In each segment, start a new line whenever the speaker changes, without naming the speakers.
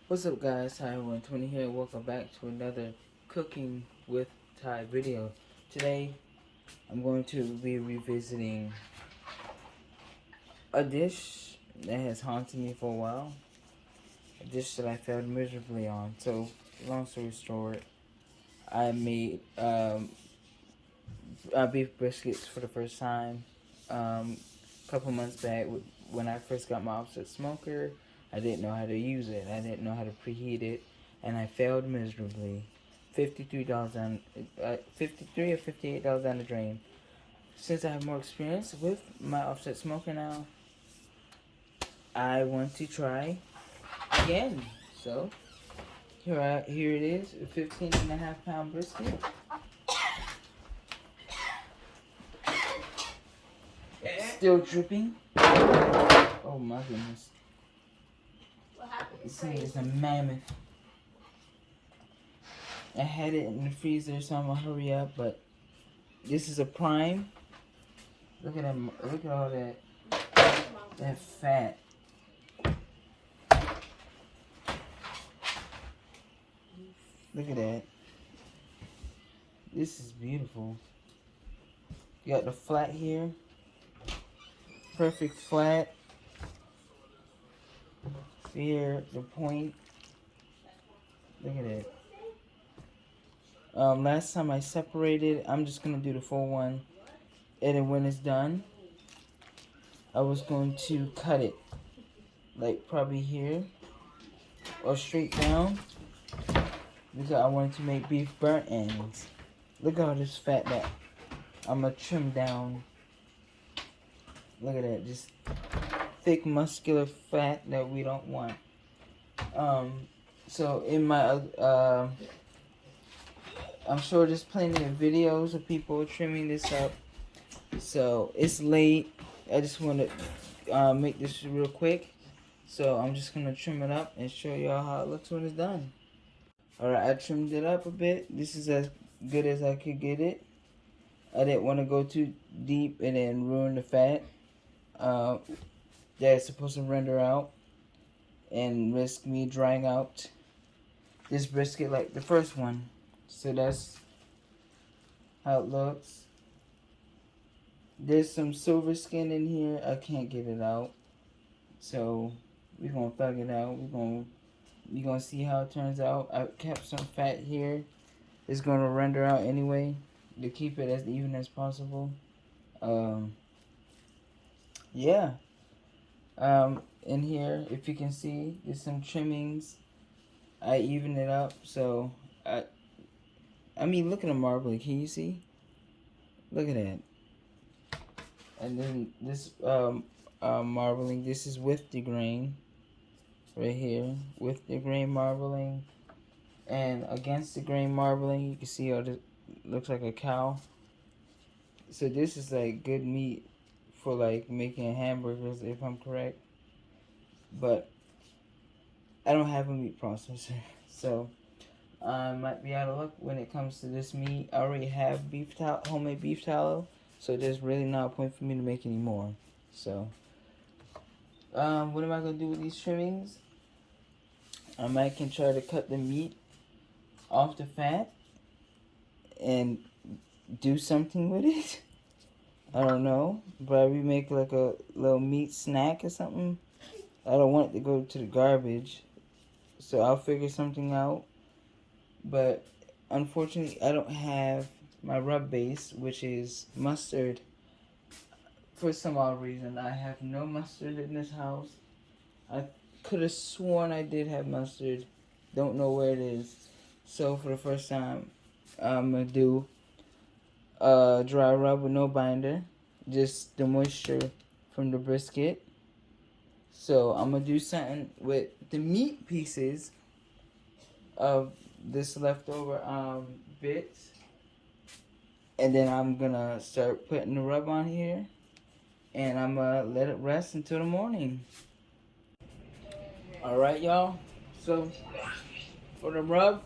What's up, guys? Ty 120 here. Welcome back to another Cooking with Ty video. Today, I'm going to be revisiting a dish that has haunted me for a while. A dish that I failed miserably on. So, long story short, I made beef briskets for the first time a couple months back. When I first got my offset smoker, I didn't know how to use it. I didn't know how to preheat it, and I failed miserably. $53 down, $53 or $58 down the drain. Since I have more experience with my offset smoker now, I want to try again. So here it is, a 15.5-pound brisket. Still dripping. Oh my goodness.
What happened?
This thing is a mammoth. I had it in the freezer, so I'm gonna hurry up, but this is a prime. Look at them, look at all that fat. Look at that. This is beautiful. You got the flat here. Perfect flat. Here, the point. Look at it. Last time I separated, I'm just gonna do the full one. And then when it's done, I was going to cut it. Like probably here. Or straight down. Because I wanted to make beef burnt ends. Look at all this fat that I'm gonna trim down. Look at that, just thick muscular fat that we don't want. So in my I'm sure there's plenty of videos of people trimming this up. So it's late. I just want to make this real quick. So I'm just gonna trim it up and show y'all how it looks when it's done. Alright, I trimmed it up a bit. This is as good as I could get it. I didn't want to go too deep and then ruin the fat that's supposed to render out and risk me drying out this brisket like the first one. So that's how it looks. There's some silver skin in here. I can't get it out, so we're gonna thug it out. We're gonna see how it turns out. I kept some fat here. It's gonna render out anyway to keep it as even as possible. Yeah. In here, if you can see, there's some trimmings. I even it up, so I mean, look at the marbling. Can you see? Look at that. And then this marbling. This is with the grain, right here, with the grain marbling, and against the grain marbling, you can see how this looks like a cow. So this is like good meat for like making hamburgers, if I'm correct. But I don't have a meat processor, so I might be out of luck when it comes to this meat. I already have homemade beef tallow, so there's really not a point for me to make any more. So, what am I gonna do with these trimmings? I might can try to cut the meat off the fat and do something with it. I don't know. Probably make like a little meat snack or something. I don't want it to go to the garbage, so I'll figure something out. But unfortunately, I don't have my rub base, which is mustard. For some odd reason, I have no mustard in this house. I could have sworn I did have mustard. Don't know where it is. So for the first time, I'm going to do a dry rub with no binder. Just the moisture from the brisket. So I'm going to do something with the meat pieces of this leftover bits. And then I'm going to start putting the rub on here. And I'm going to let it rest until the morning. Alright, y'all. So for the rub,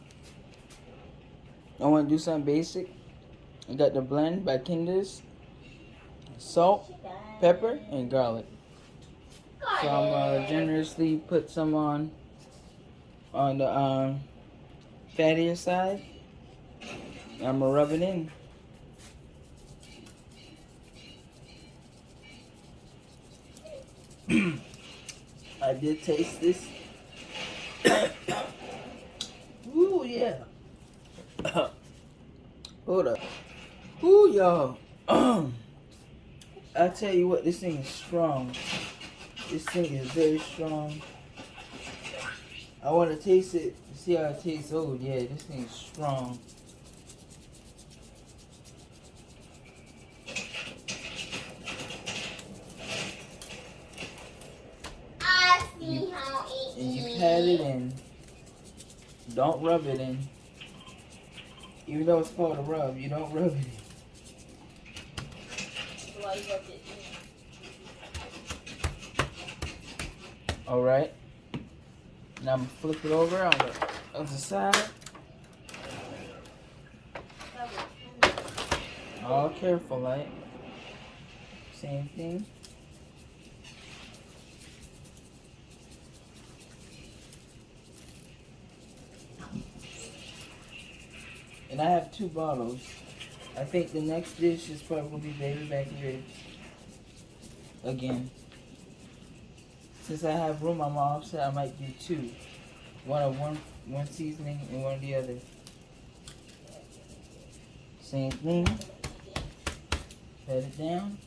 I want to do something basic. I got the blend by Kinder's, salt, pepper, and garlic. So I'm going to generously put some on on the fattier side. I'm gonna rub it in. I did taste this. Ooh, yeah. Hold up. Ooh, y'all. I tell you what, this thing is strong. This thing is very strong. I want to taste it to see how it tastes. Oh, yeah, this thing is strong.
I see how it
And you
is.
pat it in. Don't rub it in. Even though it's called a rub, you don't rub it in.
Why you rubbed it
Alright. Now I'm going to flip it over on the other side. All careful, like. Same thing. And I have 2 bottles. I think the next dish is probably going to be baby back ribs. Again. Since I have room on my offset, I might do 2. One of one seasoning and one of the other. Same thing. Pat it down.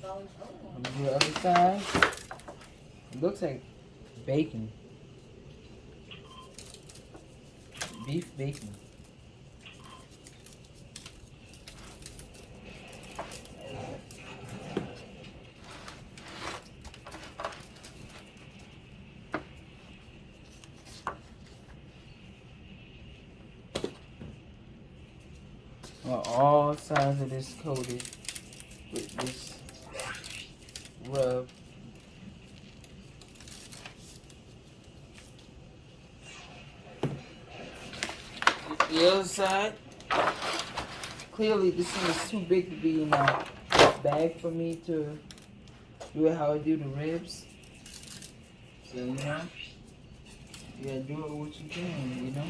I'm gonna do the other side. It looks like bacon. Beef bacon. Well, all sides of this coated with this rub. The other side. Clearly, this thing is too big to be in a bag for me to do it how I do the ribs. So, you know, you gotta do it what you can, you know?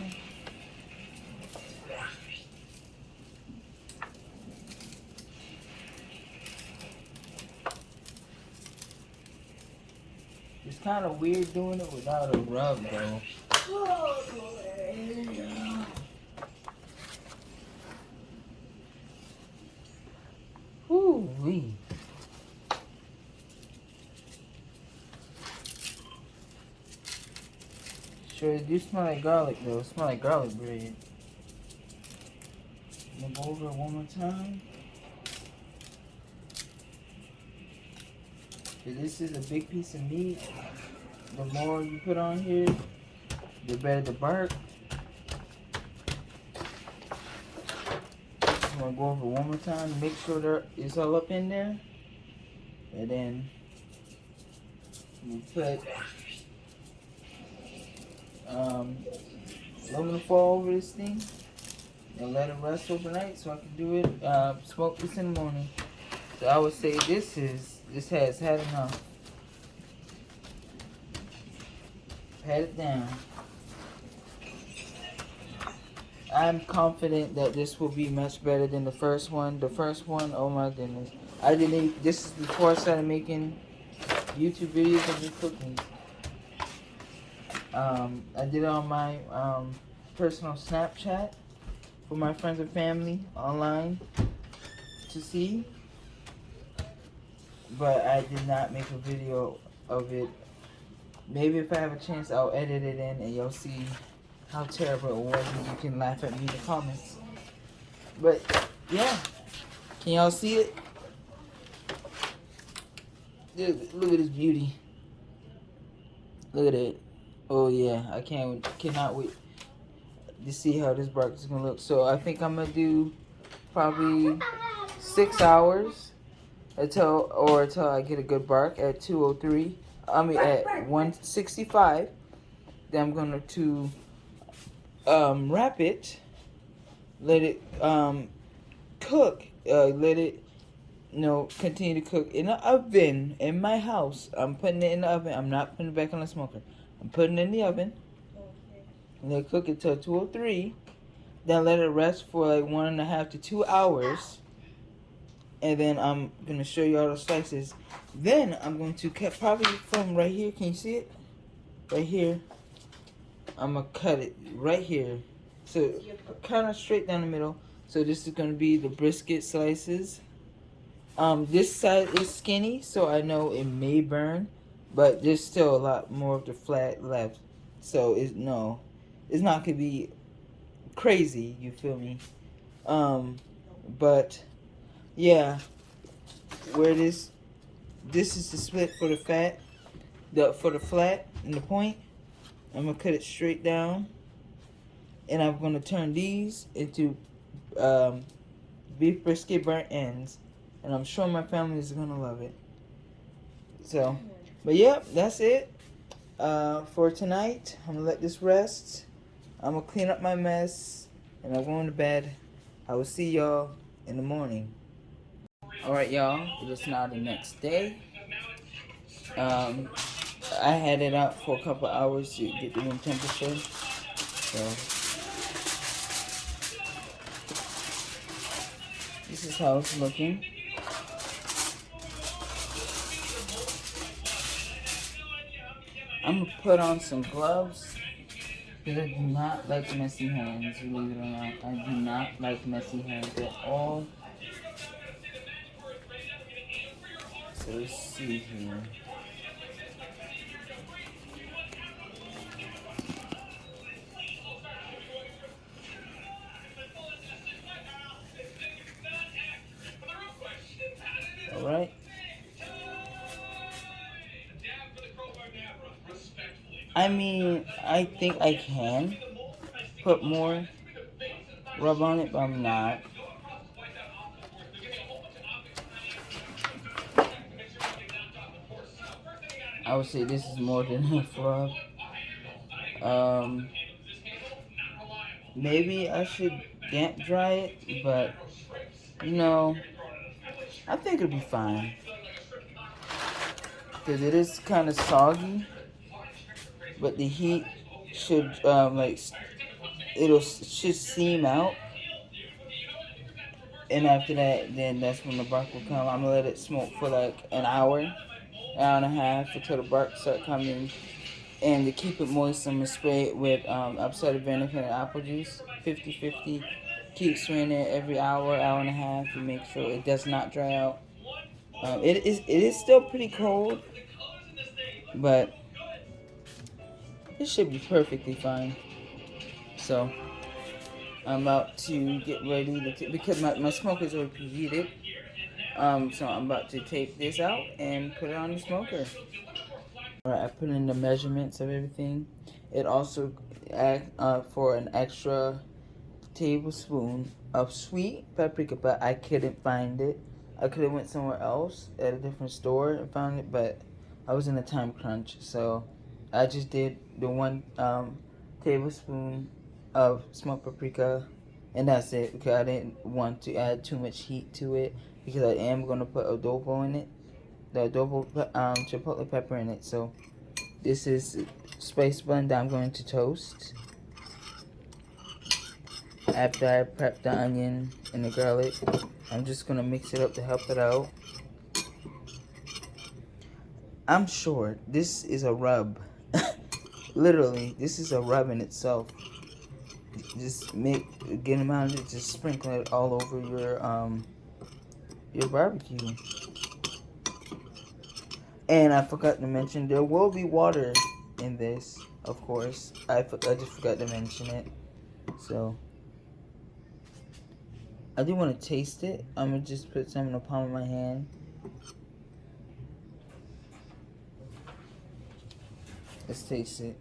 It's kind of weird doing it without a rub, though. Woo-wee. Sure, it do smell like garlic, though. It smell like garlic bread. I'm gonna go over it one more time. This is a big piece of meat. The more you put on here, the better the bark. I'm gonna go over one more time to make sure that it's all up in there. And then we put aluminum foil over this thing and let it rest overnight so I can do it, smoke this in the morning. So I would say this has had enough. Pat it down. I'm confident that this will be much better than the first one. The first one, oh my goodness. This is before I started making YouTube videos of me cooking. I did it on my personal Snapchat for my friends and family online to see. But I did not make a video of it. Maybe if I have a chance, I'll edit it in and you'll see how terrible it was and you can laugh at me in the comments. But, yeah. Can y'all see it? Look at this beauty. Look at it. Oh, yeah. I cannot wait to see how this bark is going to look. So, I think I'm going to do probably 6 hours until I get a good bark at 203. I mean, at 165. Then I'm going to wrap it, let it cook, let it continue to cook in the oven in my house. I'm putting it in the oven. I'm not putting it back on the smoker. I'm putting it in the oven.
Okay.
And then cook it till 203. Then let it rest for like 1.5 to 2 hours. And then I'm gonna show you all the slices. Then I'm going to cut probably from right here. Can you see it? Right here. I'm gonna cut it right here. So kind of straight down the middle. So this is gonna be the brisket slices. This side is skinny, so I know it may burn, but there's still a lot more of the flat left. So it's not gonna be crazy. You feel me? But yeah, where this is the split for the fat, for the flat and the point. I'm gonna cut it straight down, and I'm gonna turn these into um, beef brisket burnt ends, and I'm sure my family is gonna love it. So, but yep, that's it for tonight. I'm gonna let this rest. I'm gonna clean up my mess, and I'm going to bed. I will see y'all in the morning. All right, y'all. It is now the next day. Um, I had it out for a couple hours to get the room temperature. So this is how it's looking. I'm gonna put on some gloves because I do not like messy hands, believe it or not. I do not like messy hands at all. So let's see here. Alright. I mean, I think I can put more rub on it, but I'm not. I would say this is more than enough rub. Maybe I should damp dry it, but I think it'll be fine. Because it is kind of soggy, but the heat should should steam out, and after that, then that's when the bark will come. I'm gonna let it smoke for like an hour and a half until the bark start coming. And to keep it moist, I'm gonna spray it with apple cider vinegar and apple juice, 50-50. Keep spraying it every hour and a half, to make sure it does not dry out. It is still pretty cold, but it should be perfectly fine. So I'm about to get ready to because my smoker is already preheated. So I'm about to take this out and put it on the smoker. Alright, I put in the measurements of everything. It also for an extra tablespoon of sweet paprika, but I couldn't find it. I could have went somewhere else at a different store and found it, but I was in a time crunch, so I just did the 1 tablespoon of smoked paprika, and that's it, because I didn't want to add too much heat to it, because I am going to put adobo in it, the adobo chipotle pepper in it. So this is spice blend that I'm going to toast after I prep the onion and the garlic. I'm just going to mix it up to help it out. I'm sure this is a rub. Literally, this is a rub in itself. Just get them out and just sprinkle it all over your barbecue. And I forgot to mention, there will be water in this, of course. I just forgot to mention it. So I do want to taste it. I'm gonna just put some in the palm of my hand. Let's taste it.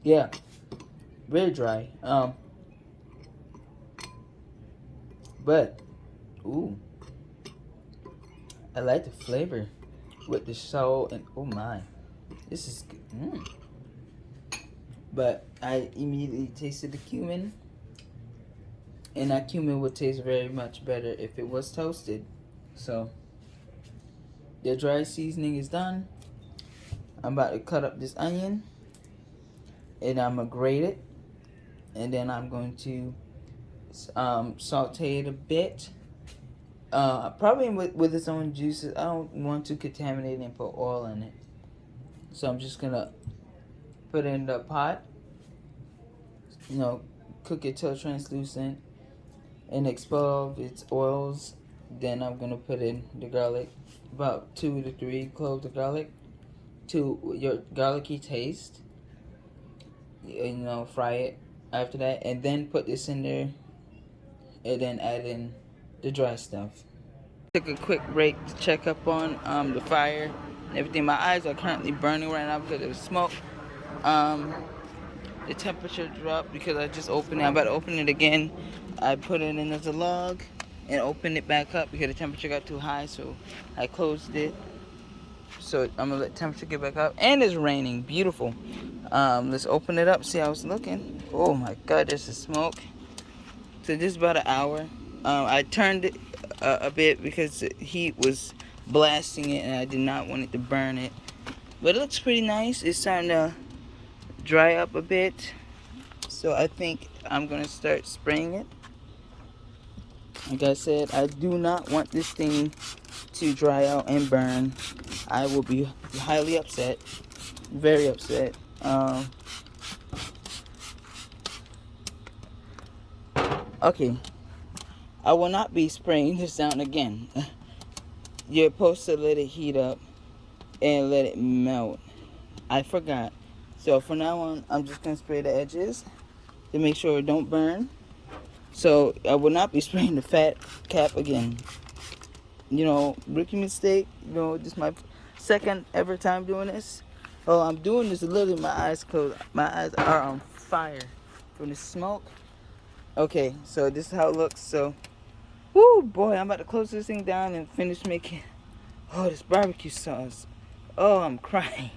Yeah, very dry. But ooh, I like the flavor with the salt and oh my, this is good. But I immediately tasted the cumin. And that cumin would taste very much better if it was toasted. So the dry seasoning is done. I'm about to cut up this onion, and I'm gonna grate it, and then I'm going to saute it a bit. Probably with its own juices. I don't want to contaminate it and put oil in it. So I'm just gonna put it in the pot, cook it till translucent and expel its oils. Then I'm gonna put in the garlic, about 2 to 3 cloves of garlic to your garlicky taste. Fry it after that, and then put this in there, and then add in the dry stuff. Took a quick break to check up on the fire and everything. My eyes are currently burning right now because of the smoke. Um, the temperature dropped because I just opened it. I'm about to open it again. I put it in as a log and opened it back up because the temperature got too high, so I closed it. So I'm gonna let temperature get back up, and it's raining. Beautiful. Let's open it up, see how it's looking. Oh my God, there's the smoke. So this is about an hour. I turned it a bit because the heat was blasting it, and I did not want it to burn it. But it looks pretty nice. It's starting to dry up a bit, so I think I'm gonna start spraying it. Like I said, I do not want this thing to dry out and burn. I will be highly upset, very upset. Okay, I will not be spraying this down again. You're supposed to let it heat up and let it melt. I forgot. So from now on, I'm just gonna spray the edges to make sure it don't burn. So I will not be spraying the fat cap again. Rookie mistake. This is my second ever time doing this. Oh, I'm doing this literally my eyes closed. My eyes are on fire from the smoke. Okay, so this is how it looks. So, whoo, boy, I'm about to close this thing down and finish making, this barbecue sauce. Oh, I'm crying.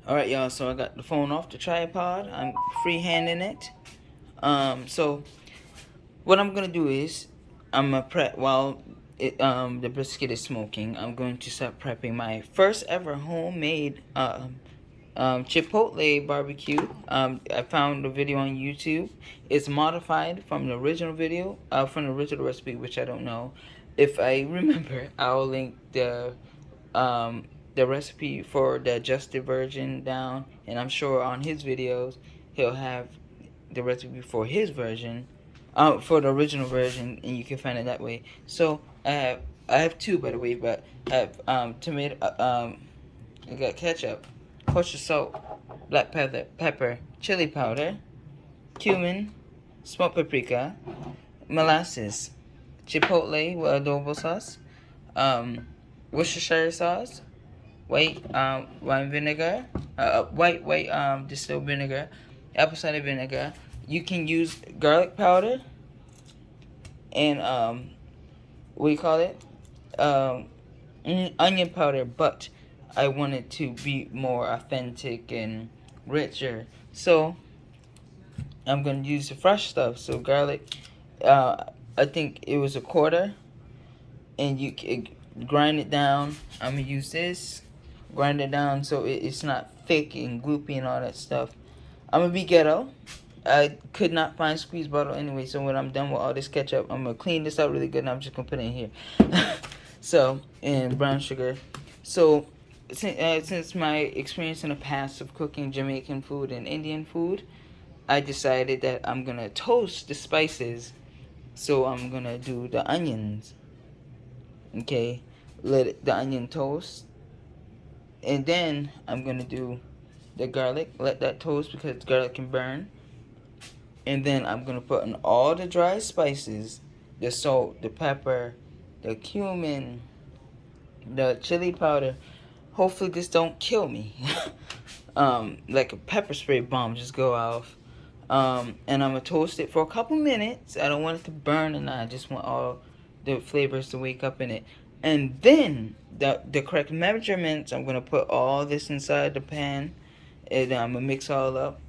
Alright, y'all, so I got the phone off the tripod. I'm freehanding it. So what I'm gonna do is I'm gonna prep while the brisket is smoking. I'm going to start prepping my first ever homemade Chipotle barbecue. I found a video on YouTube. It's modified from the original video, from the original recipe, which I don't know. If I remember, I'll link the recipe for the adjusted version down, and I'm sure on his videos he'll have the recipe for his version, for the original version, and you can find it that way. So I have two, by the way, but I have tomato, I got ketchup, kosher salt, black pepper, chili powder, cumin, smoked paprika, molasses, chipotle with adobo sauce, Worcestershire sauce, white wine vinegar, white distilled vinegar, apple cider vinegar. You can use garlic powder and what do you call it? Onion powder, but I want it to be more authentic and richer. So I'm gonna use the fresh stuff. So garlic, I think it was a quarter, and you can grind it down. I'm gonna use this, grind it down so it's not thick and gloopy and all that stuff. I'm gonna be ghetto. I could not find squeeze bottle anyway, so when I'm done with all this ketchup, I'm gonna clean this out really good, and I'm just gonna put it in here. So, and brown sugar. So, since my experience in the past of cooking Jamaican food and Indian food, I decided that I'm gonna toast the spices. So I'm gonna do the onions. Okay, let the onion toast, and then I'm gonna do the garlic. Let that toast because garlic can burn. And then I'm gonna put in all the dry spices, the salt, the pepper, the cumin, the chili powder. Hopefully this don't kill me. Like a pepper spray bomb just go off. And I'm gonna toast it for a couple minutes. I don't want it to burn, and I just want all the flavors to wake up in it. And then the correct measurements, I'm gonna put all this inside the pan, and I'm gonna mix all up.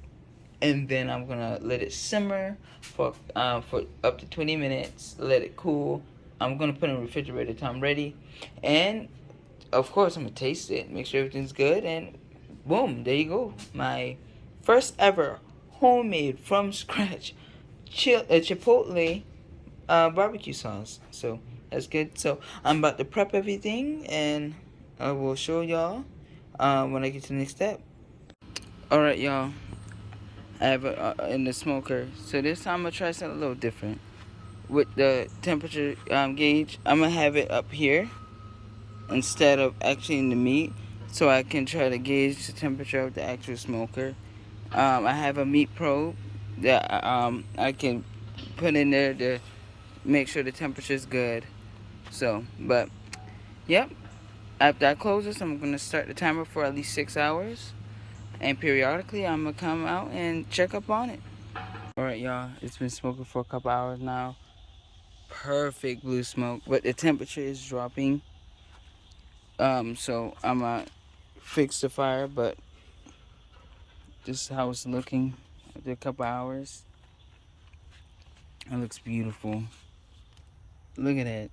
and then I'm gonna let it simmer for up to 20 minutes. Let it cool. I'm gonna put it in the refrigerator till I'm ready, and of course I'm gonna taste it, make sure everything's good, and boom, there you go. My first ever homemade from scratch Chipotle barbecue sauce. So that's good. So I'm about to prep everything, and I will show y'all when I get to the next step. All right, y'all. I have it in the smoker. So this time I'm gonna try something a little different with the temperature gauge. I'm gonna have it up here instead of actually in the meat, so I can try to gauge the temperature of the actual smoker. I have a meat probe that I can put in there to make sure the temperature is good. So, but yep. After I close this, I'm gonna start the timer for at least 6 hours, and periodically I'm gonna come out and check up on it. All right, y'all. It's been smoking for a couple hours now. Perfect blue smoke, but the temperature is dropping. So I'm gonna fix the fire, but this is how it's looking after a couple hours. It looks beautiful. Look at that.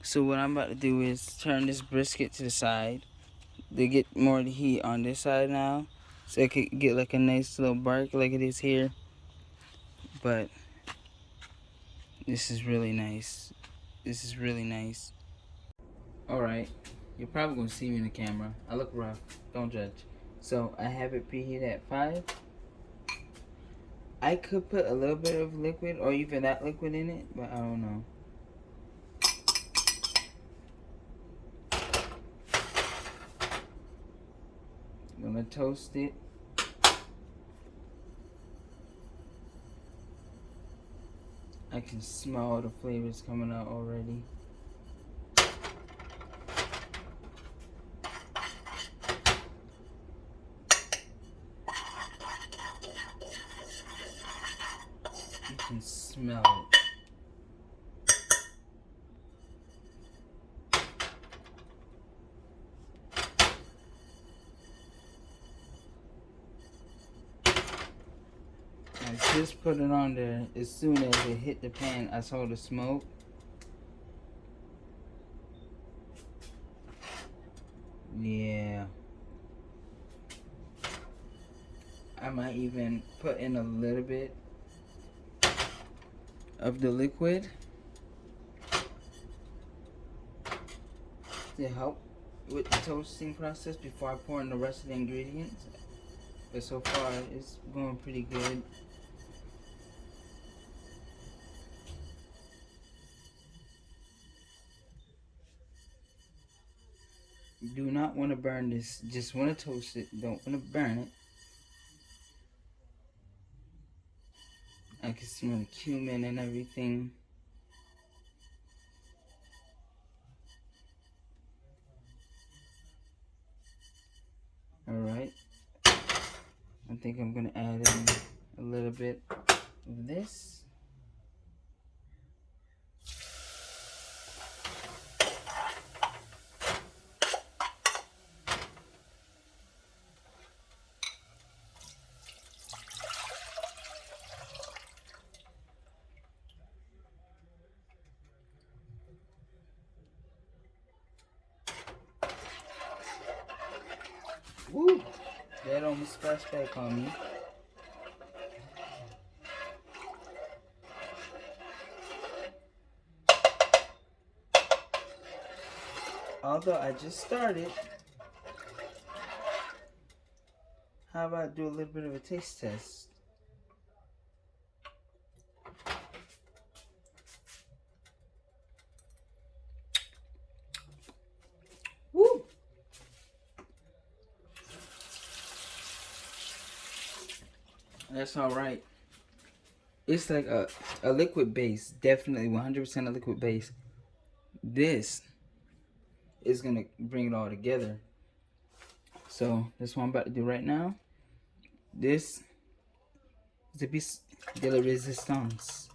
So what I'm about to do is turn this brisket to the side to get more of the heat on this side now, so it could get like a nice little bark like it is here. But this is really nice. This is really nice. Alright, you're probably gonna see me in the camera. I look rough, don't judge. So I have it preheated at 5. I could put a little bit of liquid or even that liquid in it, but I don't know. I'm gonna toast it. I can smell the flavors coming out already. You can smell it. I just put it on there. As soon as it hit the pan, I saw the smoke. Yeah. I might even put in a little bit of the liquid to help with the toasting process before I pour in the rest of the ingredients. But so far, it's going pretty good. You do not want to burn this. Just want to toast it. Don't want to burn it. I can smell the cumin and everything. Alright. I think I'm going to add in a little bit of this. Woo! That almost splashed back on me. Although I just started, how about I do a little bit of a taste test? Woo! That's alright. It's like a liquid base. Definitely 100% a liquid base. This is going to bring it all together. So, that's what I'm about to do right now. This is the piece de la resistance.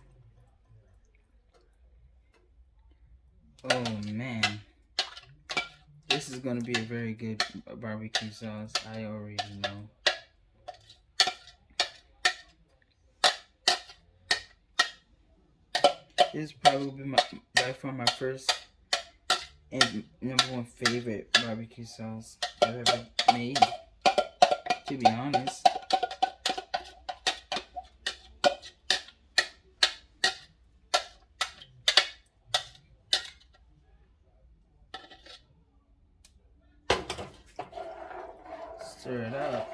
Oh, man. This is going to be a very good barbecue sauce. I already know. This probably be my by far my first and #1 favorite barbecue sauce I've ever made. To be honest. Stir it up.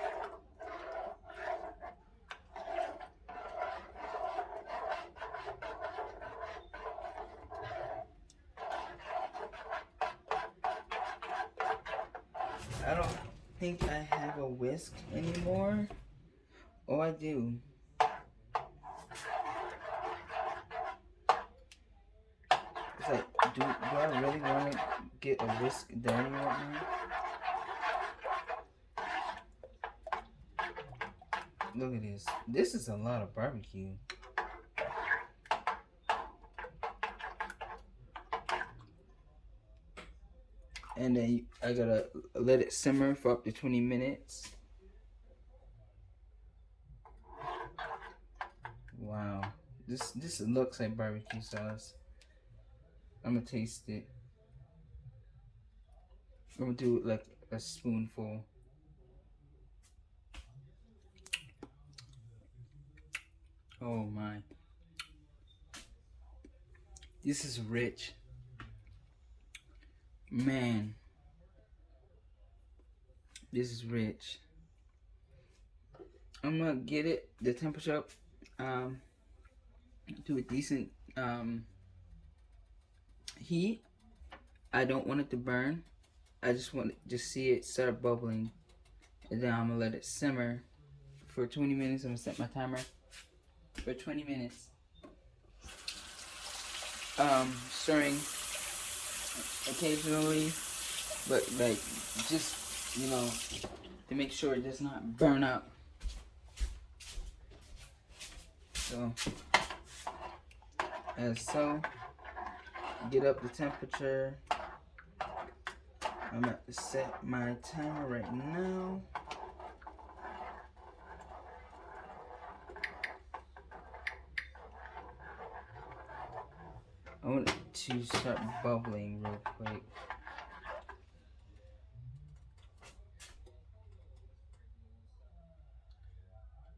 I don't think I have a whisk anymore. Oh, I do. It's like, do I really want to get a whisk dirty right now? Look at this. This is a lot of barbecue. And then I gotta let it simmer for up to 20 minutes. Wow. This looks like barbecue sauce. I'm gonna taste it. I'm gonna do like a spoonful. Oh my. This is rich. Man. This is rich. I'm gonna get it the temperature up to a decent heat. I don't want it to burn. I just want to just see it start bubbling, and then I'm gonna let it simmer for 20 minutes. I'm gonna set my timer for 20 minutes. Stirring occasionally, but like just to make sure it does not burn up. So as so, get up the temperature. I'm about to set my timer right now. I want it to start bubbling real quick.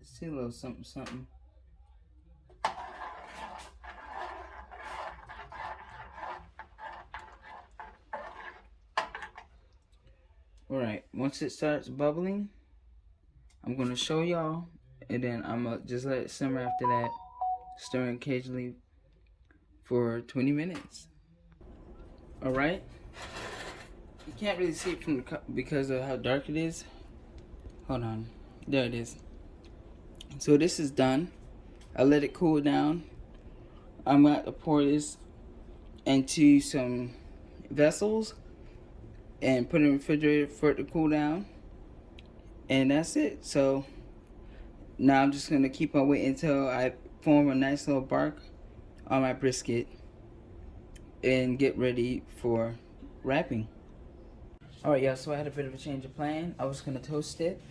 See a little something, something. Alright, once it starts bubbling, I'm going to show y'all, and then I'm going to just let it simmer after that, stirring occasionally for 20 minutes. Alright, you can't really see it from the cup because of how dark it is. Hold on, there it is. So this is done. I let it cool down. I'm going to pour this into some vessels and put it in the refrigerator for it to cool down. And that's it. So now I'm just going to keep on waiting until I form a nice little bark on my brisket and get ready for wrapping. Alright, y'all, so I had a bit of a change of plan. I was going to toast it,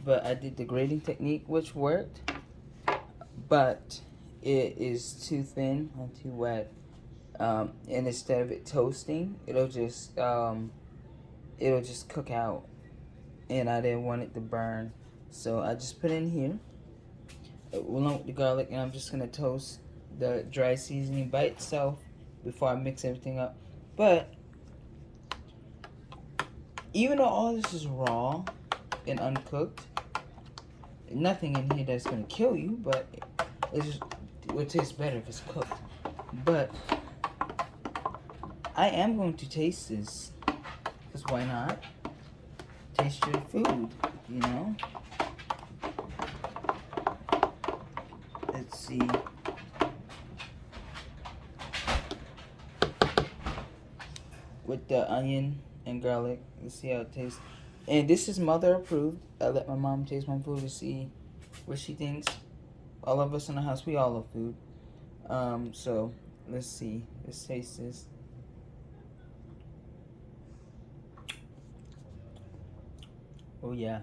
but I did the grating technique, which worked. But it is too thin and too wet. And instead of it toasting, it'll just cook out. And I didn't want it to burn. So I just put it in here along with the garlic, and I'm just going to toast the dry seasoning by itself before I mix everything up. But even though all this is raw and uncooked, nothing in here that's going to kill you, but it will taste better if it's cooked. But I am going to taste this, because why not? Taste your food, you know? Let's see. With the onion and garlic, let's see how it tastes. And this is mother approved. I let my mom taste my food to see what she thinks. All of us in the house, we all love food. So let's see. Let's taste this. Oh yeah.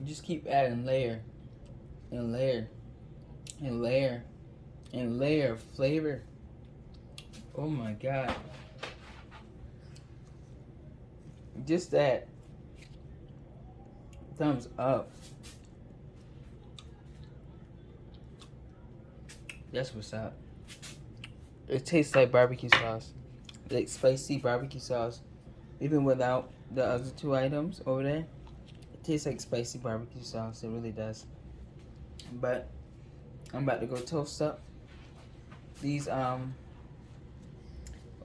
You just keep adding layer and layer and layer and layer of flavor. Oh my god. Just that. Thumbs up. That's what's up. It tastes like barbecue sauce. Like spicy barbecue sauce. Even without the other two items over there. It tastes like spicy barbecue sauce. It really does. But I'm about to go toast up these oh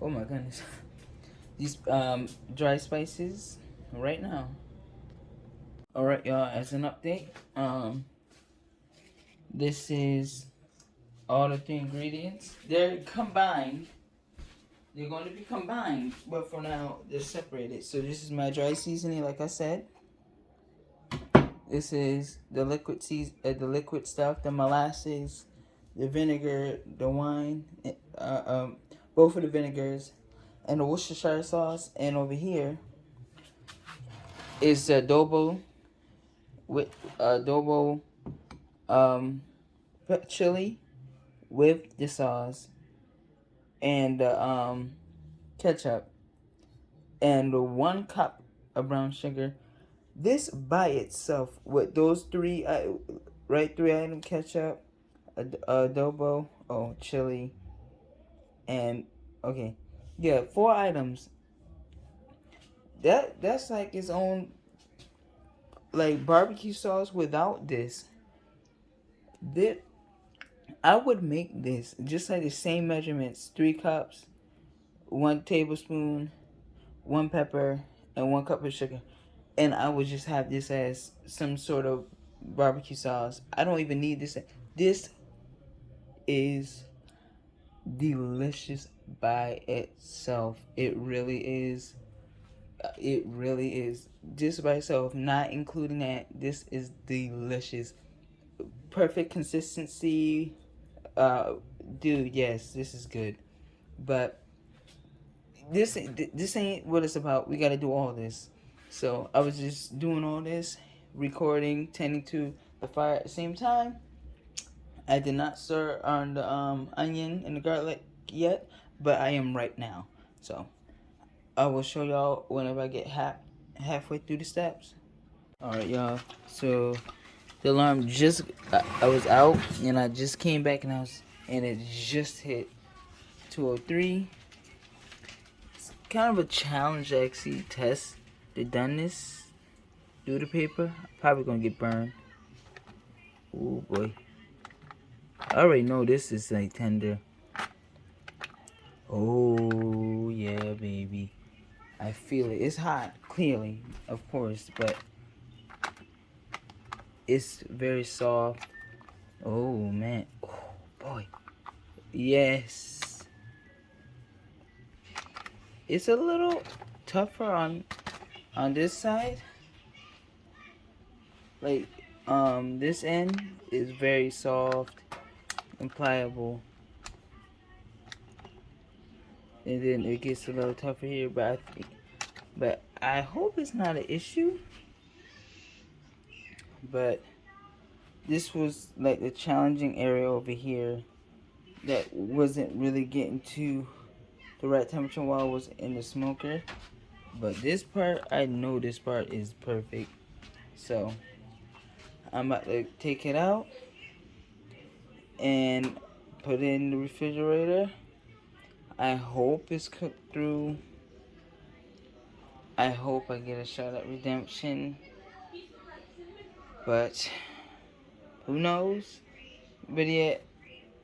my goodness. These dry spices right now. Alright y'all, as an update, this is all the three ingredients. They're combined. They're going to be combined, but for now they're separated. So this is my dry seasoning, like I said. This is the liquid the liquid stuff, the molasses, the vinegar, the wine, both of the vinegars, and the Worcestershire sauce. And over here is the adobo with adobo chili with the sauce and the ketchup and 1 cup of brown sugar. This by itself with those three three item ketchup, adobo, chili, and okay, yeah, 4 items. That's like its own like barbecue sauce. Without this, I would make this just like the same measurements: 3 cups, 1 tablespoon, 1 pepper, and 1 cup of sugar, and I would just have this as some sort of barbecue sauce. I don't even need this. This is delicious by itself. It really is. It really is. Just by itself, not including that. This is delicious. Perfect consistency. Dude, yes, this is good. But this ain't what it's about. We got to do all this. So I was just doing all this, recording, tending to the fire at the same time. I did not stir on the onion and the garlic yet, but I am right now. So I will show y'all whenever I get halfway through the steps. All right, y'all. So the alarm just I was out and I just came back and it just hit 2:03. It's kind of a challenge to actually test the doneness through the paper. Probably gonna get burned. Oh boy. I already know this is like tender. Oh yeah, baby. I feel it. It's hot, clearly, of course, but it's very soft. Oh man. Oh boy. Yes. It's a little tougher on this side. Like this end is very soft and pliable. And then it gets a little tougher here, but I hope it's not an issue. But this was like the challenging area over here that wasn't really getting to the right temperature while I was in the smoker. But this part, I know this part is perfect. So I'm about to take it out and put it in the refrigerator. I hope it's cooked through. I hope I get a shot at redemption. But who knows? But yeah,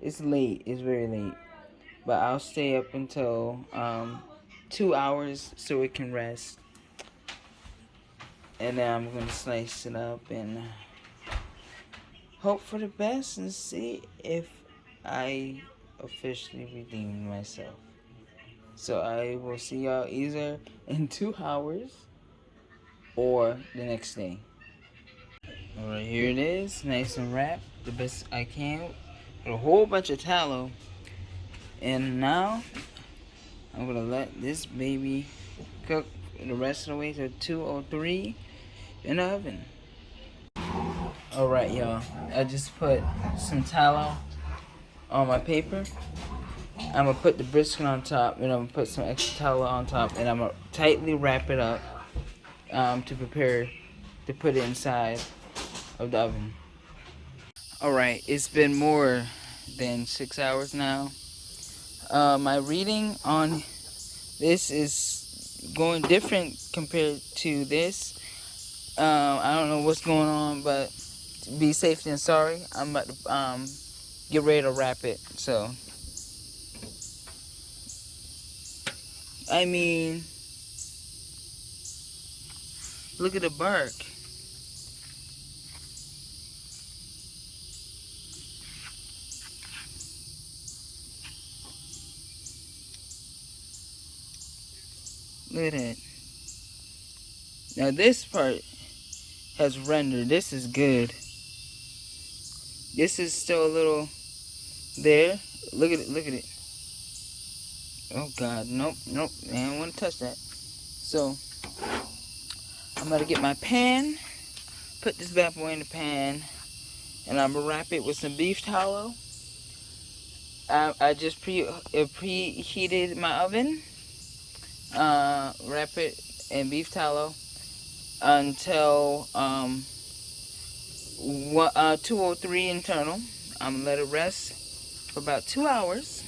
it's late. It's very late. But I'll stay up until 2 hours so it can rest. And then I'm going to slice it up and hope for the best and see if I officially redeemed myself. So I will see y'all either in 2 hours or the next day. Alright, here it is. Nice and wrapped the best I can. With a whole bunch of tallow. And now I'm going to let this baby cook the rest of the way to 203 in the oven. Alright, y'all. I just put some tallow on my paper. I'm going to put the brisket on top, and I'm going to put some extra tallow on top, and I'm going to tightly wrap it up to prepare to put it inside of the oven. Alright, it's been more than 6 hours now. My reading on this is going different compared to this. I don't know what's going on, but be safe than sorry. I'm about to get ready to wrap it. So, I mean, look at the bark. Look at that. Now this part has rendered. This is good. This is still a little there. Look at it. Look at it. Oh God, nope, nope. I don't want to touch that. So I'm gonna get my pan. Put this bad boy in the pan, and I'm gonna wrap it with some beef tallow. I just preheated my oven. Wrap it in beef tallow until 203 internal. I'm gonna let it rest for about 2 hours,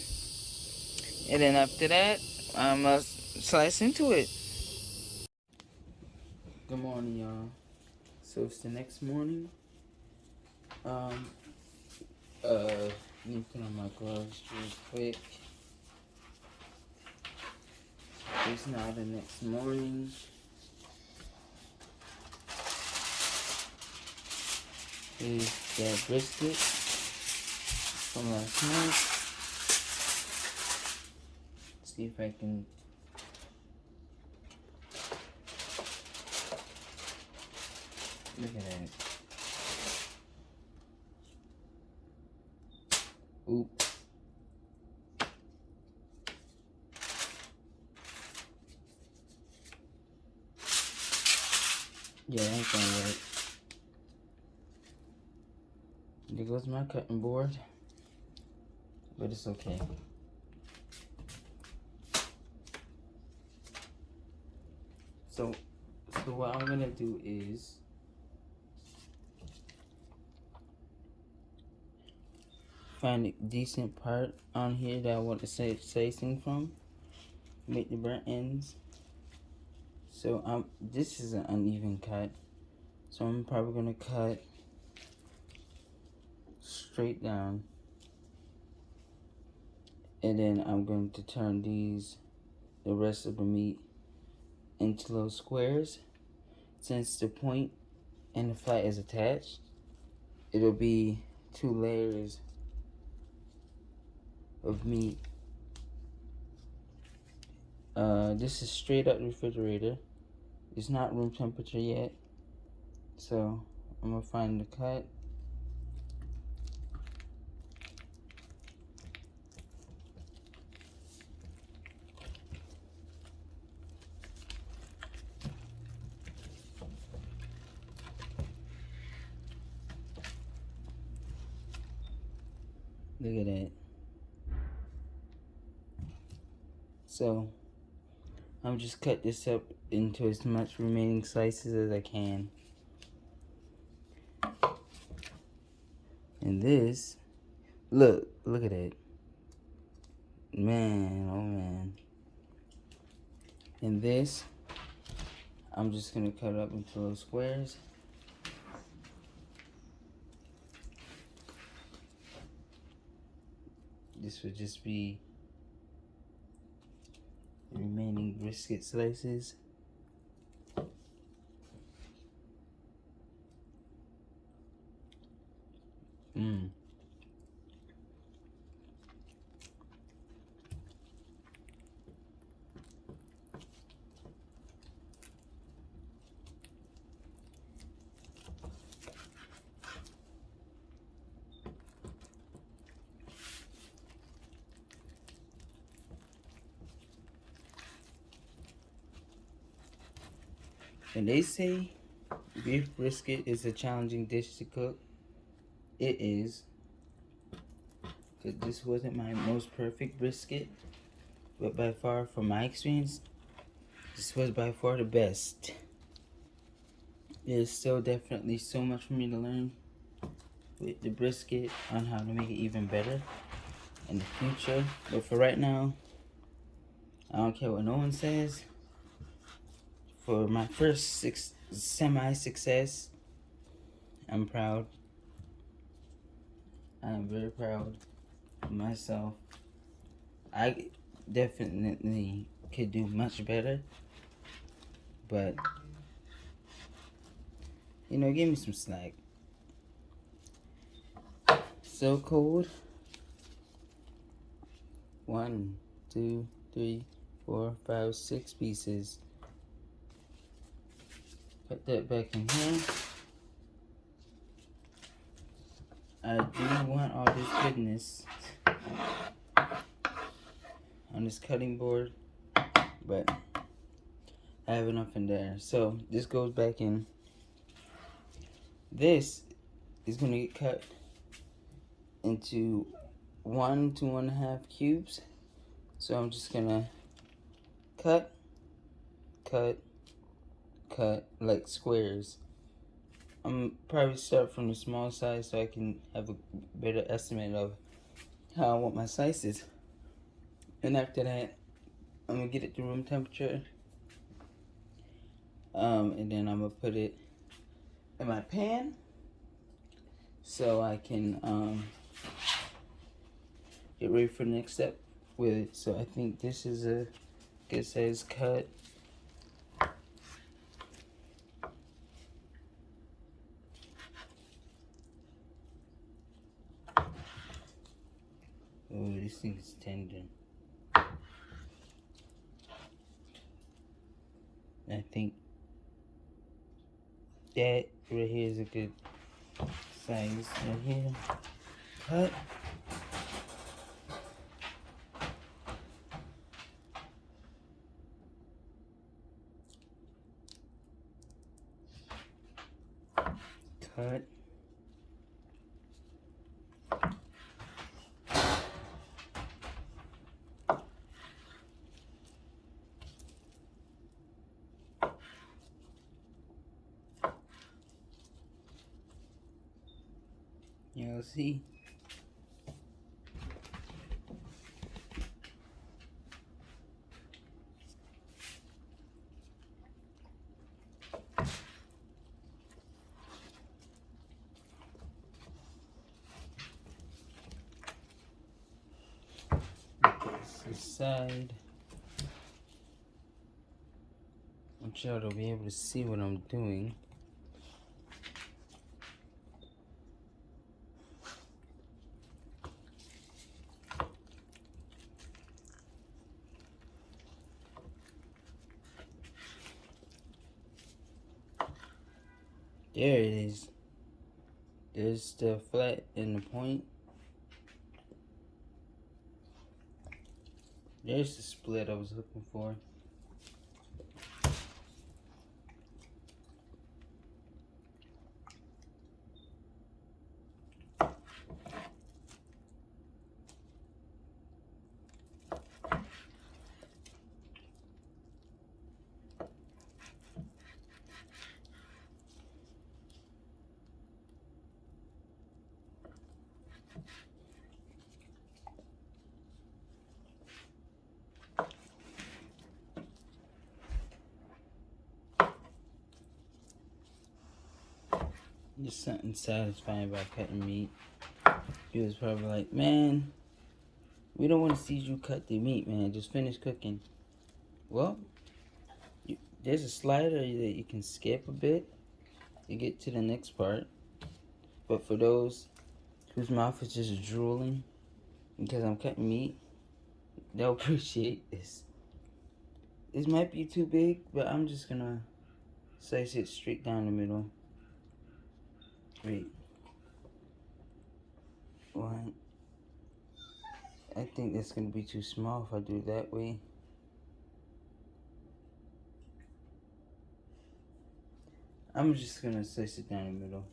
and then after that, I'm gonna slice into it. Good morning, y'all. So it's the next morning. Let me put on my gloves real quick. It's now the next morning. Here's that brisket from last night. See if I can. Look at that. Oops. Yeah, that ain't gonna work. There goes my cutting board. But it's okay. So what I'm gonna do is find a decent part on here that I want to slicing from. Make the burnt ends. So this is an uneven cut. So I'm probably gonna cut straight down. And then I'm going to turn the rest of the meat into little squares. Since the point and the flat is attached, it'll be 2 layers of meat. This is straight up the refrigerator. It's not room temperature yet. So I'm gonna find the cut. Look at that. So I'm just cut this up into as much remaining slices as I can. And this, look at it. Man, oh man. And this, I'm just gonna cut it up into little squares. This would just be the remaining brisket slices. And they say beef brisket is a challenging dish to cook. It is. Because this wasn't my most perfect brisket. But by far, from my experience, this was by far the best. There's still definitely so much for me to learn with the brisket on how to make it even better in the future. But for right now, I don't care what no one says. For my first semi-success, I'm proud. I am very proud of myself. I definitely could do much better. But, you know, give me some slack. So cold. 1, 2, 3, 4, 5, 6 pieces. Put that back in here. I do want all this goodness on this cutting board, but I have enough in there. So this goes back in. This is going to get cut into 1 to 1.5 cubes. So I'm just going to cut, like squares. I'm probably start from the small size so I can have a better estimate of how I want my slices. And after that, I'm gonna get it to room temperature. And then I'm gonna put it in my pan so I can get ready for the next step with it. So I think this is a good size cut. Oh, this thing is tender. I think that right here is a good size right here. Cut. Cut. You'll see. This side. I want y'all to be able to see what I'm doing. There it is. There's the flat and the point. There's the split I was looking for. There's something satisfying about cutting meat. He was probably like, man, we don't want to see you cut the meat, man. Just finish cooking. Well, there's a slider that you can skip a bit to get to the next part. But for those whose mouth is just drooling because I'm cutting meat, they'll appreciate this. This might be too big, but I'm just gonna slice it straight down the middle. Wait. One. I think that's gonna be too small if I do it that way. I'm just gonna slice it down the middle.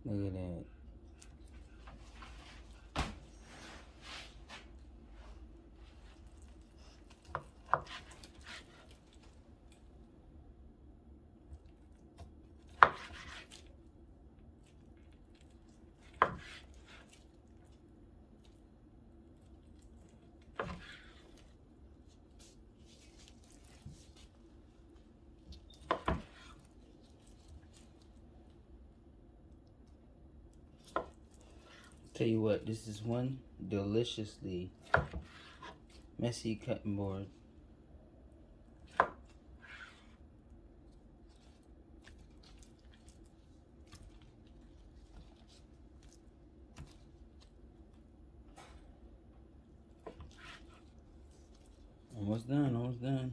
Look at that. Tell you what, this is one deliciously messy cutting board. Almost done, almost done.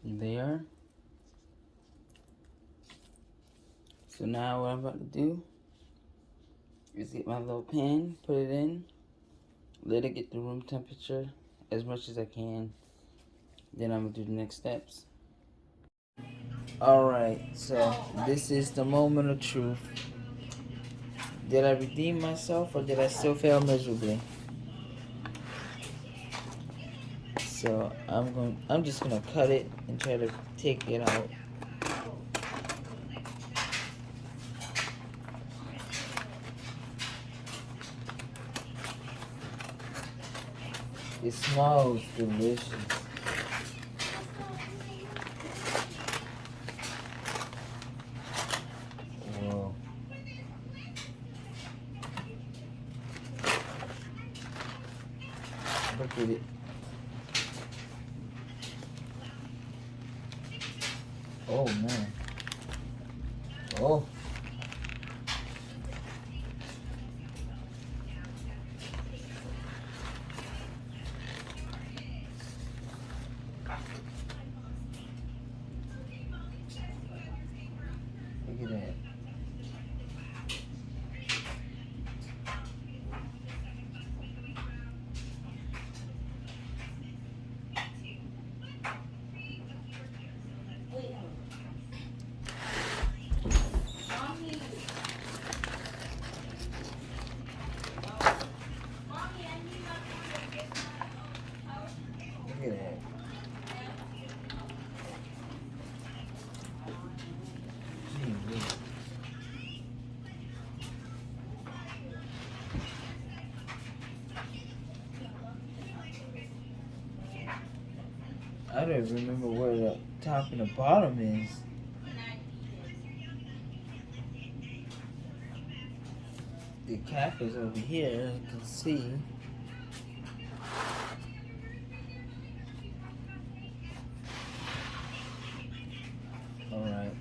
There. So now what I'm about to do is get my little pan, put it in, let it get to room temperature as much as I can. Then I'm gonna do the next steps. Alright, so this is the moment of truth. Did I redeem myself or did I still fail miserably? So I'm just gonna cut it and try to take it out. It smells delicious. Whoa. Look at it. Oh man. Oh. Look at that. Look at that. Gee, I don't remember where the top and the bottom is. The cap is over here, you can see. Alright.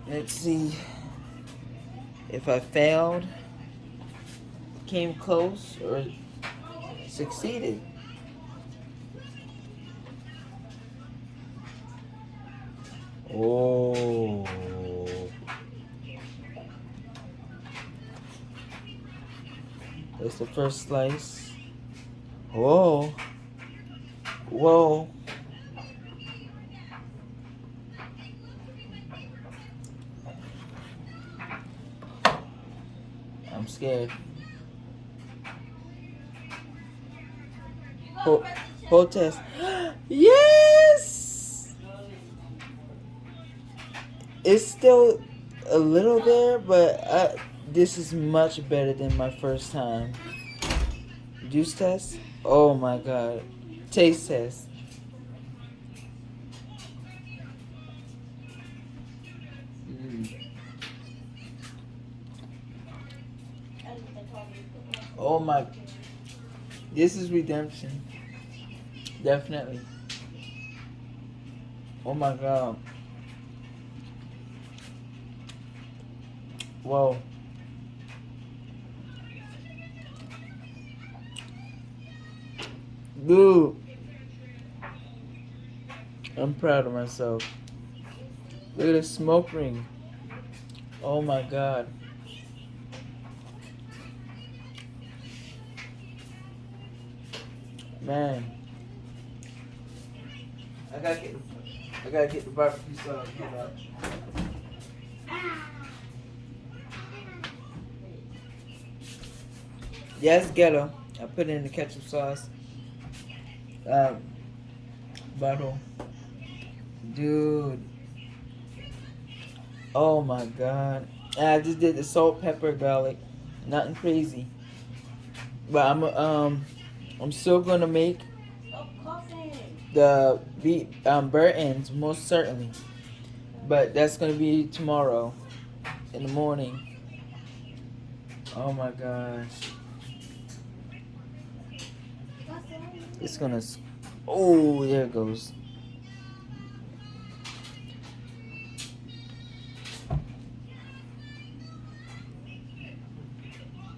Let's see if I failed, came close, or succeeded. Oh. That's the first slice. Whoa. Whoa. I'm scared. Hold test. Yes! It's still a little there, but this is much better than my first time. Juice test? Oh my god. Taste test. Mm. Oh my. This is redemption. Definitely. Oh my god. Whoa. Dude. I'm proud of myself. Look at the smoke ring. Oh my god. Man. I gotta get the barbecue sauce. Hold up. Yes, ghetto. I put it in the ketchup sauce. Um, bottle. Dude. Oh my god. And I just did the salt, pepper, garlic. Nothing crazy. But I'm still gonna make the burnt ends most certainly. But that's gonna be tomorrow in the morning. Oh my gosh. It's gonna. Oh, there it goes.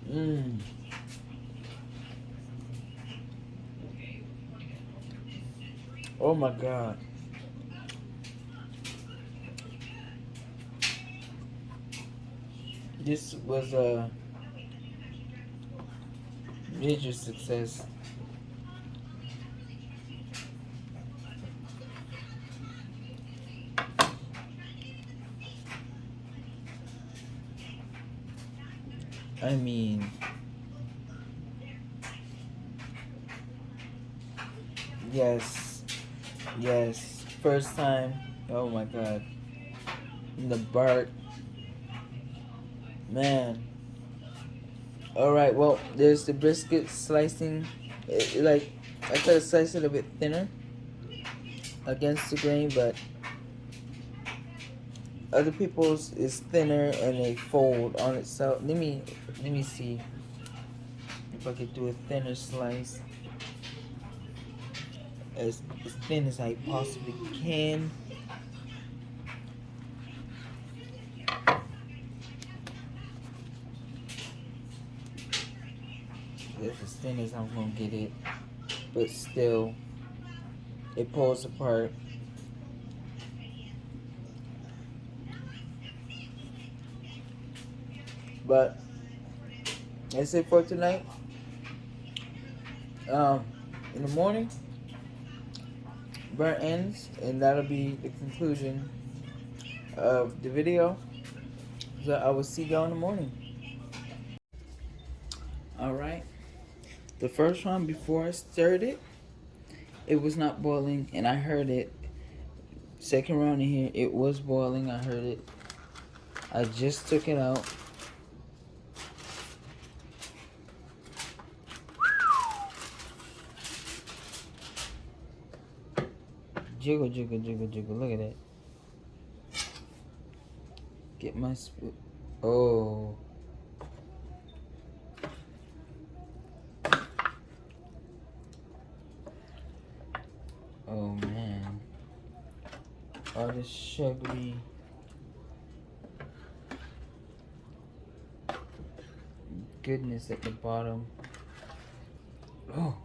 Mmm. Oh my god. This was a major success. I mean, yes, yes. First time. Oh my god. And the bark. Man. Alright, well, there's the brisket slicing. Like, I could have sliced it a bit thinner against the grain, but other people's is thinner and they fold on itself. Let me see if I could do a thinner slice. As thin as I possibly can. That's as thin as I'm gonna get it, but still, it pulls apart. But that's it for tonight. In the morning, burnt ends, and that'll be the conclusion of the video. So I will see y'all in the morning. Alright. The first one, before I stirred it, it was not boiling, and I heard it. Second round in here, it was boiling. I heard it. I just took it out. Jiggle, jiggle, jiggle, jiggle. Look at that. Get my spoon. Oh. Oh man. All this sugary goodness at the bottom. Oh.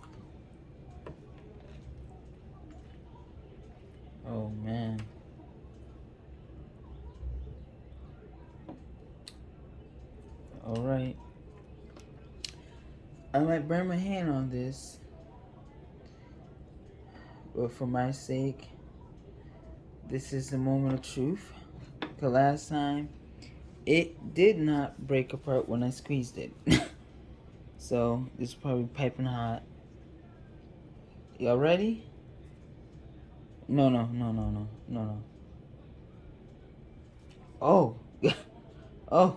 Oh man. Alright. I might burn my hand on this. But for my sake, this is the moment of truth. Because last time, it did not break apart when I squeezed it. So, this is probably piping hot. Y'all ready? No. Oh, oh,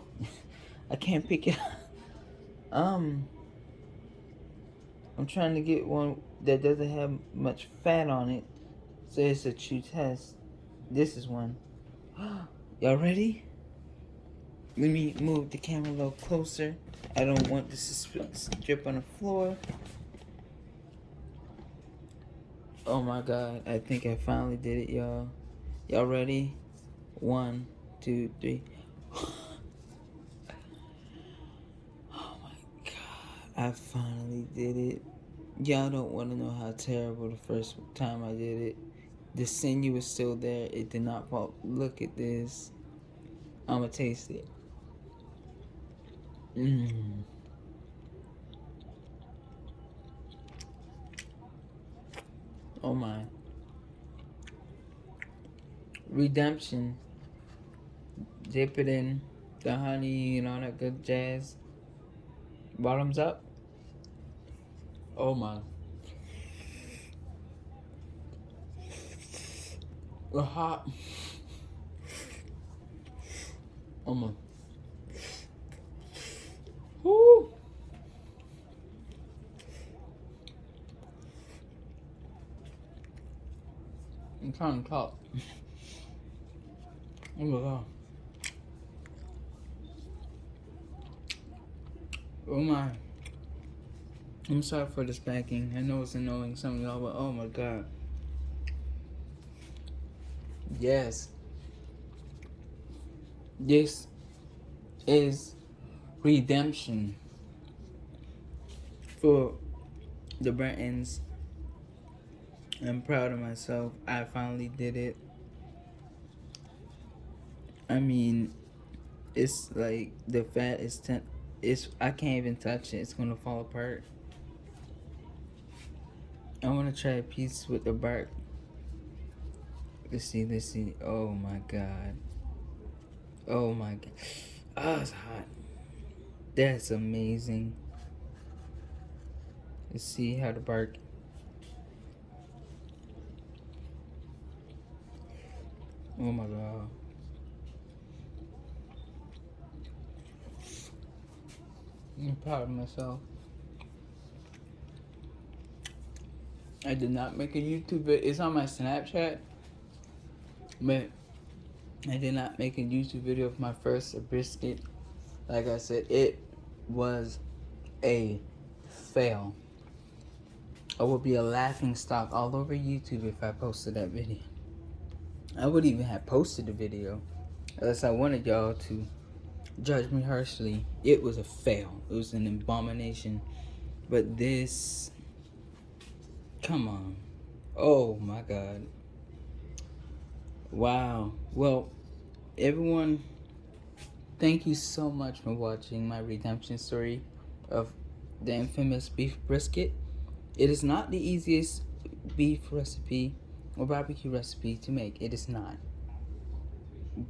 I can't pick it up. I'm trying to get one that doesn't have much fat on it, so it's a true test. This is one. Y'all ready? Let me move the camera a little closer. I don't want this to strip on the floor. Oh my god, I think I finally did it, y'all. Y'all ready? 1, 2, 3. Oh my god, I finally did it. Y'all don't want to know how terrible the first time I did it. The sinew was still there. It did not fall. Look at this. I'm gonna taste it. Mmm. Oh my. Redemption. Dip it in the honey and all that good jazz. Bottoms up. Oh my. We're hot. Oh my. Woo. I'm trying to talk. Oh my god. Oh my. I'm sorry for the spanking. I know it's annoying some of y'all, but oh my god. Yes. This is redemption for the Brentons. I'm proud of myself. I finally did it. I mean, it's like the fat is I can't even touch it. It's gonna fall apart. I wanna try a piece with the bark. Let's see. Oh my god. Oh my god. Oh, it's hot. That's amazing. Let's see how the bark. Oh my god. I'm proud of myself. I did not make a YouTube video. It's on my Snapchat, but I did not make a YouTube video of my first brisket. Like I said, it was a fail. I would be a laughing stock all over YouTube if I posted that video. I would even have posted the video unless I wanted y'all to judge me harshly. It was a fail. It was an abomination. But this, come on. Oh my god. Wow. Well, everyone, thank you so much for watching my redemption story of the infamous beef brisket. It is not the easiest beef recipe or barbecue recipe to make. It is not.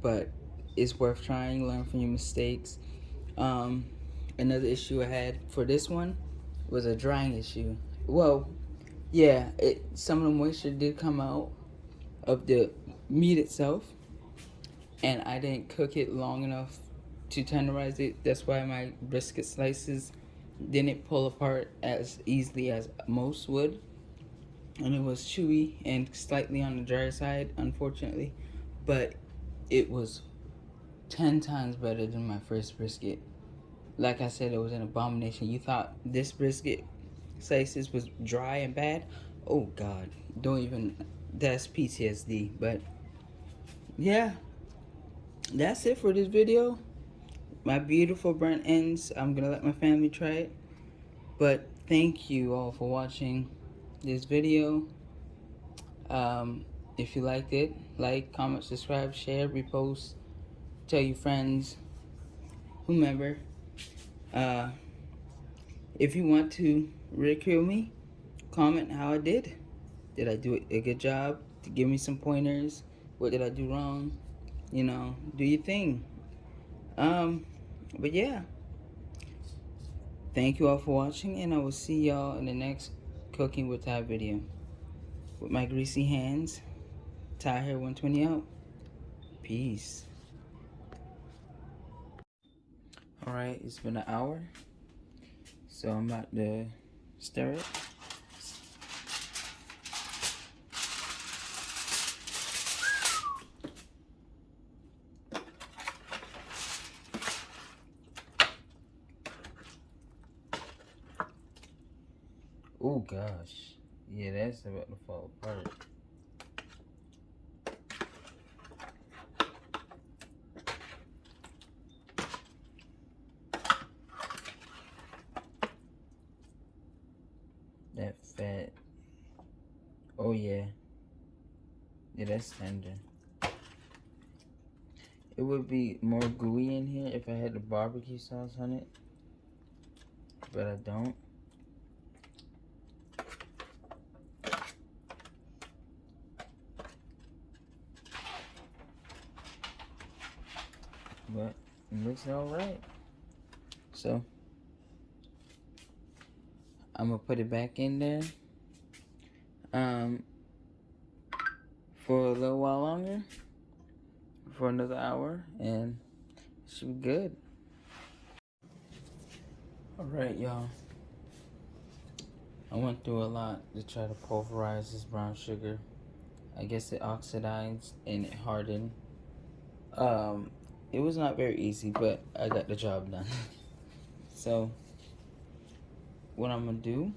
But it's worth trying. Learn from your mistakes. Another issue I had for this one was a drying issue. Well, yeah, some of the moisture did come out of the meat itself, and I didn't cook it long enough to tenderize it. That's why my brisket slices didn't pull apart as easily as most would, and it was chewy and slightly on the dry side, unfortunately, but it was 10 times better than my first brisket. Like I said, it was an abomination. You thought this brisket slices was dry and bad? Oh god, don't even, that's PTSD. But yeah, that's it for this video. My beautiful burnt ends. I'm gonna let my family try it. But thank you all for watching this video. If you liked it, like, comment, subscribe, share, repost, tell your friends, whomever. If you want to ridicule me, comment how I did. Did I do a good job? To give me some pointers. What did I do wrong? You know, do your thing. But yeah. Thank you all for watching, and I will see y'all in the next Cooking with Ty video. With my greasy hands, Ty here 120 out. Peace. Alright, it's been an hour. So I'm about to stir it. Oh gosh. Yeah, that's about to fall apart. That fat. Oh yeah. Yeah, that's tender. It would be more gooey in here if I had the barbecue sauce on it. But I don't. But it looks alright. So I'm gonna put it back in there. For a little while longer. For another hour, and it should be good. Alright, y'all. I went through a lot to try to pulverize this brown sugar. I guess it oxidized and it hardened. It was not very easy, but I got the job done. So, what I'm gonna do,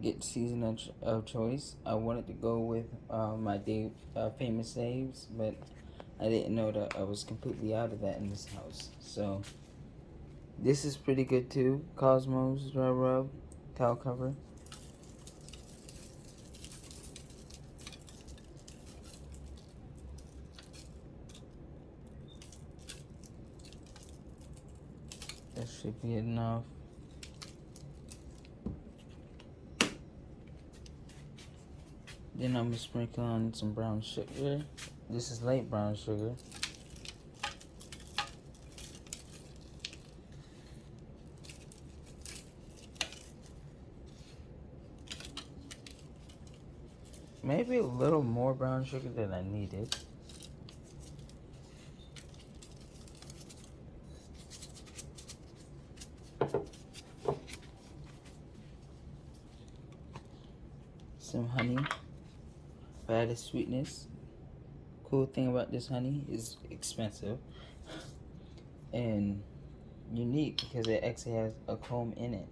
get season of choice. I wanted to go with my famous saves, but I didn't know that I was completely out of that in this house. So, this is pretty good too. Cosmos Dry Rub towel cover. That should be enough. Then I'm gonna sprinkle on some brown sugar. This is light brown sugar. Maybe a little more brown sugar than I needed. Some honey for added sweetness. Cool thing about this honey is expensive and unique because it actually has a comb in it.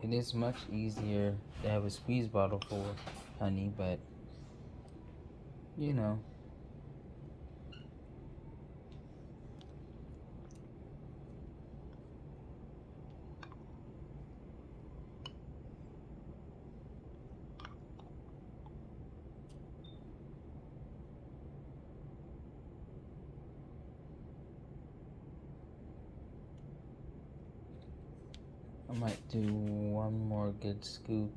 It is much easier to have a squeeze bottle for honey, but you know. I might do one more good scoop.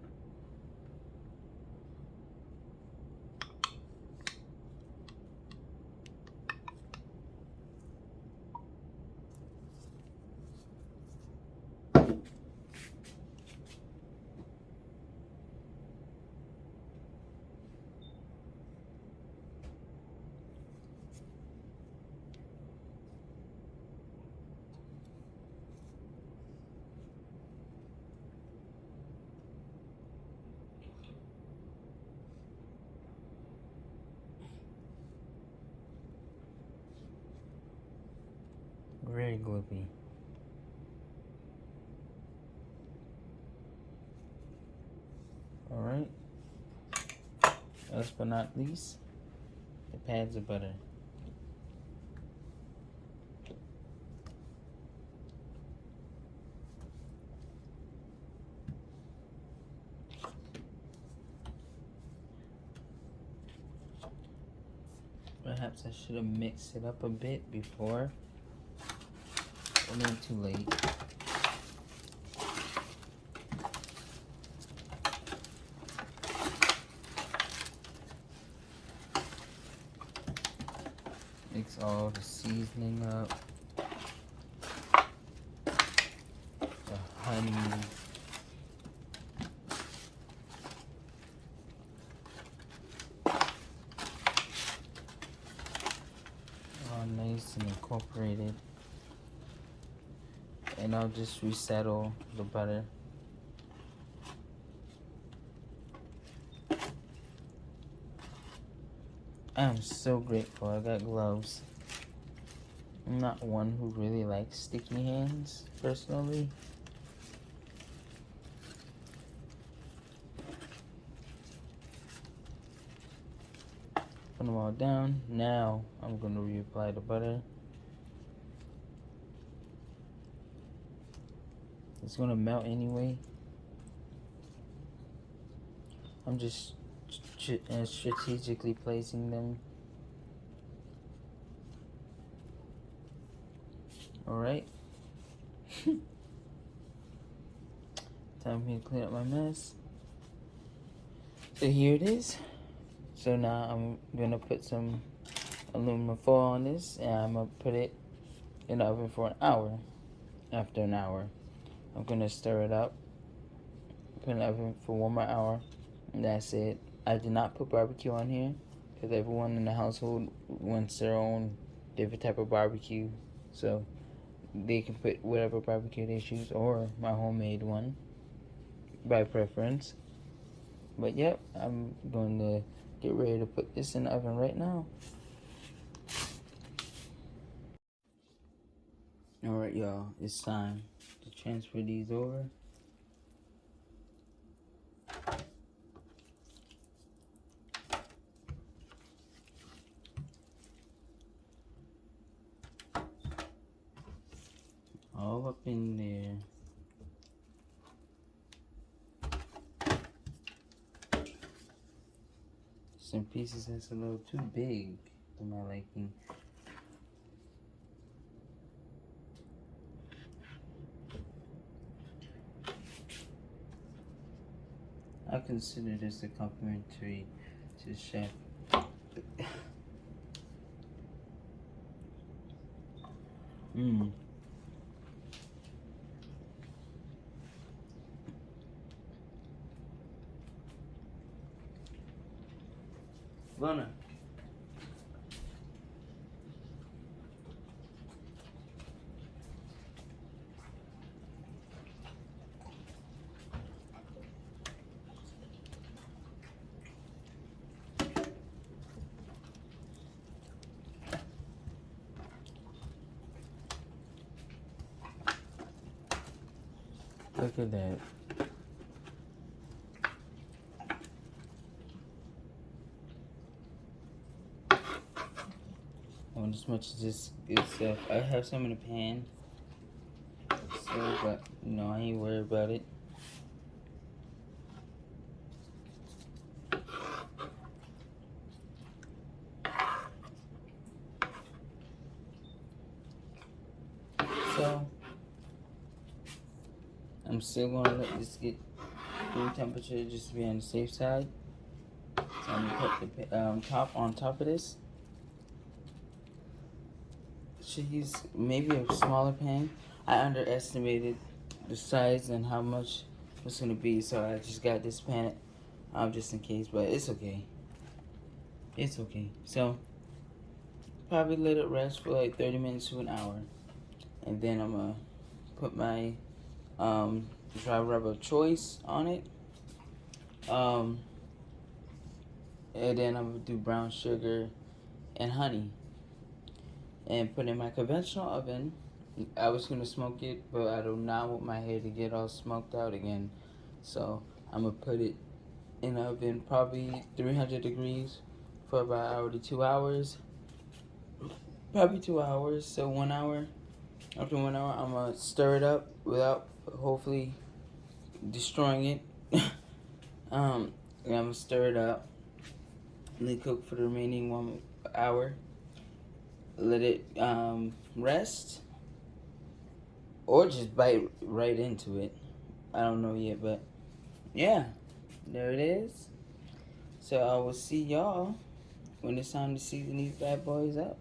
Very gloopy. Alright. Last but not least, the pads of butter. Perhaps I should have mixed it up a bit before. A little too late. Mix all the seasoning up. The honey. All nice and incorporated. And I'll just resettle the butter. I'm so grateful I got gloves. I'm not one who really likes sticky hands, personally. Put them all down. Now I'm going to reapply the butter. It's going to melt anyway. I'm just strategically placing them. Alright. Time for me to clean up my mess. So here it is. So now I'm going to put some aluminum foil on this, and I'm going to put it in the oven for an hour. After an hour, I'm going to stir it up. Put it in the oven for 1 more hour. And that's it. I did not put barbecue on here because everyone in the household wants their own different type of barbecue. So they can put whatever barbecue they choose, or my homemade one by preference. But yep, I'm going to get ready to put this in the oven right now. Alright, y'all, it's time to transfer these over. All up in there. Some pieces that's a little too big for my liking. I consider this a complimentary to the chef. Mmm. Luna. Look at that. On as much as this good stuff. I have some in the pan. So, but, you know, I ain't worried about it. So, I'm still gonna let this get room temperature just to be on the safe side. So I'm gonna put the top on top of this. Should use maybe a smaller pan. I underestimated the size and how much it's gonna be, so I just got this pan just in case, but it's okay. It's okay. So probably let it rest for like 30 minutes to an hour, and then I'm gonna put my dry rub of choice on it. And then I'm gonna do brown sugar and honey, and put in my conventional oven. I was gonna smoke it, but I do not want my hair to get all smoked out again, so I'm gonna put it in the oven, probably 300 degrees, for about an hour to 2 hours. Probably 2 hours, so 1 hour. After 1 hour, I'm gonna stir it up without hopefully destroying it. And I'm gonna stir it up. Let it cook for the remaining 1 hour. Let it rest, or just bite right into it. I don't know yet, but yeah, there it is. So I will see y'all when it's time to season these bad boys up.